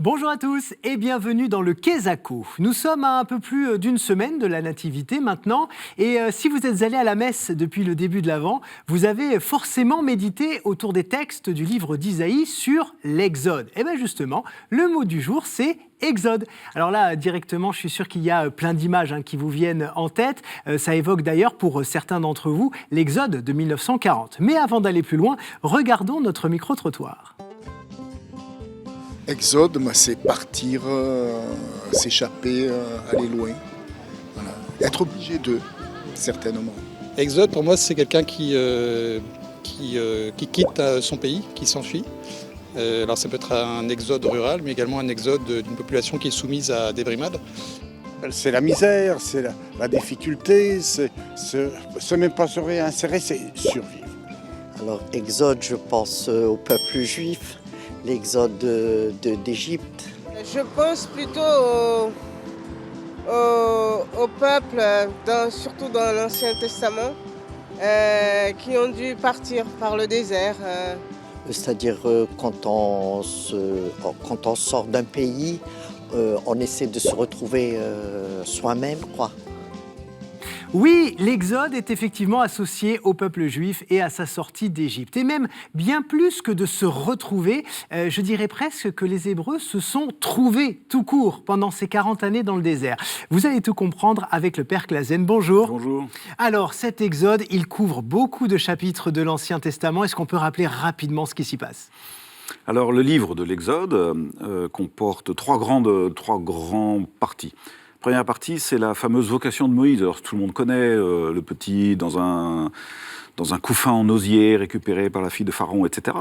Bonjour à tous et bienvenue dans le Kézako. Nous sommes à un peu plus d'une semaine de la Nativité maintenant et si vous êtes allés à la messe depuis le début de l'Avent, vous avez forcément médité autour des textes du livre d'Isaïe sur l'Exode. Et bien justement, le mot du jour c'est Exode. Alors là, directement, je suis sûr qu'il y a plein d'images qui vous viennent en tête. Ça évoque d'ailleurs pour certains d'entre vous l'Exode de 1940. Mais avant d'aller plus loin, regardons notre micro-trottoir. Exode, c'est partir, s'échapper, aller loin. Voilà. Être obligé de, certainement. Exode, pour moi, c'est quelqu'un qui quitte son pays, qui s'enfuit. Alors ça peut être un exode rural, mais également un exode d'une population qui est soumise à des brimades. C'est la misère, c'est la difficulté, c'est même pas se réinsérer, c'est survivre. Alors exode, je pense au peuple juif, l'exode d'Égypte. Je pense plutôt au peuple, surtout dans l'Ancien Testament, qui ont dû partir par le désert. C'est-à-dire quand on sort d'un pays, on essaie de se retrouver soi-même, quoi. Oui, l'Exode est effectivement associé au peuple juif et à sa sortie d'Égypte. Et même bien plus que de se retrouver, je dirais presque que les Hébreux se sont trouvés tout court pendant ces 40 années dans le désert. Vous allez tout comprendre avec le Père Clasen. Bonjour. Bonjour. Alors, cet Exode, il couvre beaucoup de chapitres de l'Ancien Testament. Est-ce qu'on peut rappeler rapidement ce qui s'y passe ? Alors, le livre de l'Exode comporte trois grands parties. Première partie, c'est la fameuse vocation de Moïse. Alors, tout le monde connaît le petit dans un couffin en osier récupéré par la fille de Pharaon, etc.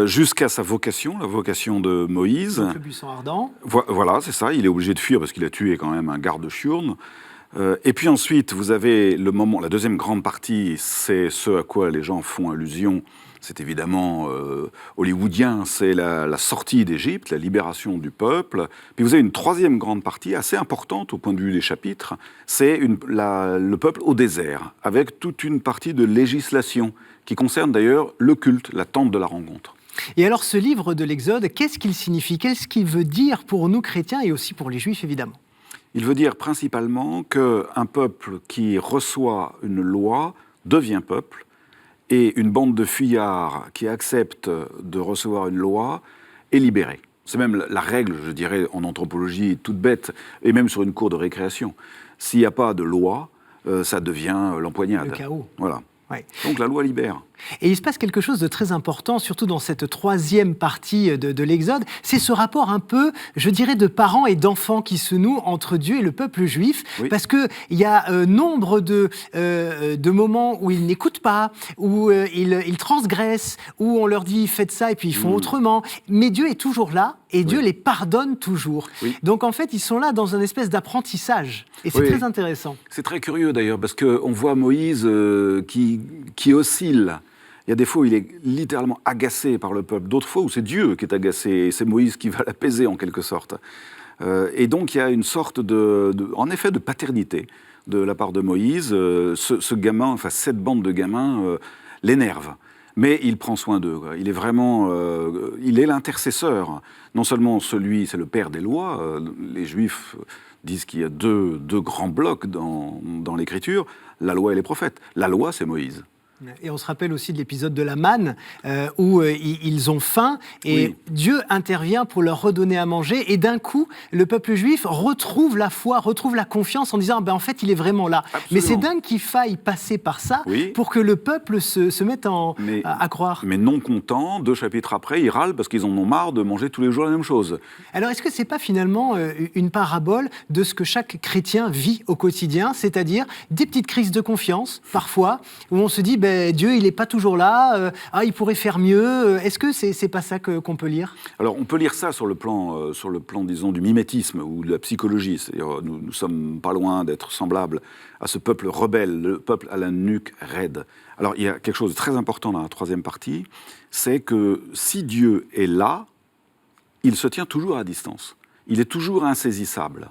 Jusqu'à sa vocation, la vocation de Moïse. Donc, le buisson ardent. Voilà, c'est ça. Il est obligé de fuir parce qu'il a tué quand même un garde chiourne. Et puis ensuite, vous avez le moment, la deuxième grande partie, c'est ce à quoi les gens font allusion. C'est évidemment hollywoodien, c'est la sortie d'Égypte, la libération du peuple. Puis vous avez une troisième grande partie, assez importante au point de vue des chapitres, c'est le peuple au désert, avec toute une partie de législation qui concerne d'ailleurs le culte, la tente de la rencontre. Et alors ce livre de l'Exode, qu'est-ce qu'il signifie ? Qu'est-ce qu'il veut dire pour nous chrétiens et aussi pour les juifs évidemment ? Il veut dire principalement qu'un peuple qui reçoit une loi devient peuple, et une bande de fuyards qui accepte de recevoir une loi est libérée. C'est même la règle, je dirais, en anthropologie toute bête, et même sur une cour de récréation. S'il n'y a pas de loi, ça devient l'empoignade. Le chaos. Voilà. Ouais. Donc la loi libère. Et il se passe quelque chose de très important, surtout dans cette troisième partie de l'Exode, c'est ce rapport un peu, je dirais, de parents et d'enfants qui se noue entre Dieu et le peuple juif, oui. Parce qu'il y a nombre de moments où ils n'écoutent pas, où ils transgressent, où on leur dit « faites ça » et puis ils font autrement, mais Dieu est toujours là et Dieu les pardonne toujours. Oui. Donc en fait, ils sont là dans une espèce d'apprentissage et c'est très intéressant. C'est très curieux d'ailleurs, parce qu'on voit Moïse qui oscille. Il y a des fois où il est littéralement agacé par le peuple, d'autres fois où c'est Dieu qui est agacé, et c'est Moïse qui va l'apaiser en quelque sorte. Et donc il y a une sorte en effet de paternité de la part de Moïse. Ce gamin, enfin cette bande de gamins l'énerve, mais il prend soin d'eux. Il est vraiment, il est l'intercesseur. Non seulement c'est le père des lois, les Juifs disent qu'il y a deux grands blocs dans l'Écriture, la loi et les prophètes. La loi, c'est Moïse. Et on se rappelle aussi de l'épisode de la manne, où ils ont faim, et Dieu intervient pour leur redonner à manger, et d'un coup, le peuple juif retrouve la foi, retrouve la confiance en disant en fait, il est vraiment là. Absolument. Mais c'est dingue qu'il faille passer par ça pour que le peuple se mette à croire. Mais non content, 2 chapitres après, ils râlent parce qu'ils en ont marre de manger tous les jours la même chose. Alors, est-ce que c'est pas finalement une parabole de ce que chaque chrétien vit au quotidien, c'est-à-dire des petites crises de confiance, parfois, où on se dit Dieu, il n'est pas toujours là, il pourrait faire mieux. Est-ce que c'est pas ça qu'on peut lire ? Alors, on peut lire ça sur le plan, disons, du mimétisme ou de la psychologie. C'est-à-dire, nous sommes pas loin d'être semblables à ce peuple rebelle, le peuple à la nuque raide. Alors, il y a quelque chose de très important dans la troisième partie, c'est que si Dieu est là, il se tient toujours à distance. Il est toujours insaisissable.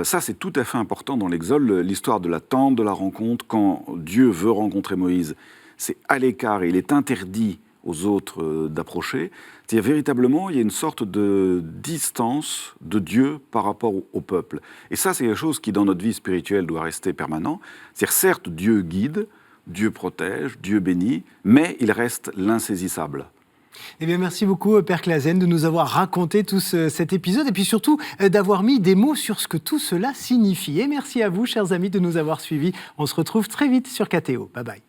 Ça, c'est tout à fait important dans l'Exode, l'histoire de la tente, de la rencontre. Quand Dieu veut rencontrer Moïse, c'est à l'écart, il est interdit aux autres d'approcher. C'est-à-dire véritablement, il y a une sorte de distance de Dieu par rapport au peuple. Et ça, c'est quelque chose qui, dans notre vie spirituelle, doit rester permanent. C'est-à-dire, certes, Dieu guide, Dieu protège, Dieu bénit, mais il reste l'insaisissable. Eh bien, merci beaucoup, Père Clasen, de nous avoir raconté tout cet épisode et puis surtout d'avoir mis des mots sur ce que tout cela signifie. Et merci à vous, chers amis, de nous avoir suivis. On se retrouve très vite sur KTO. Bye bye.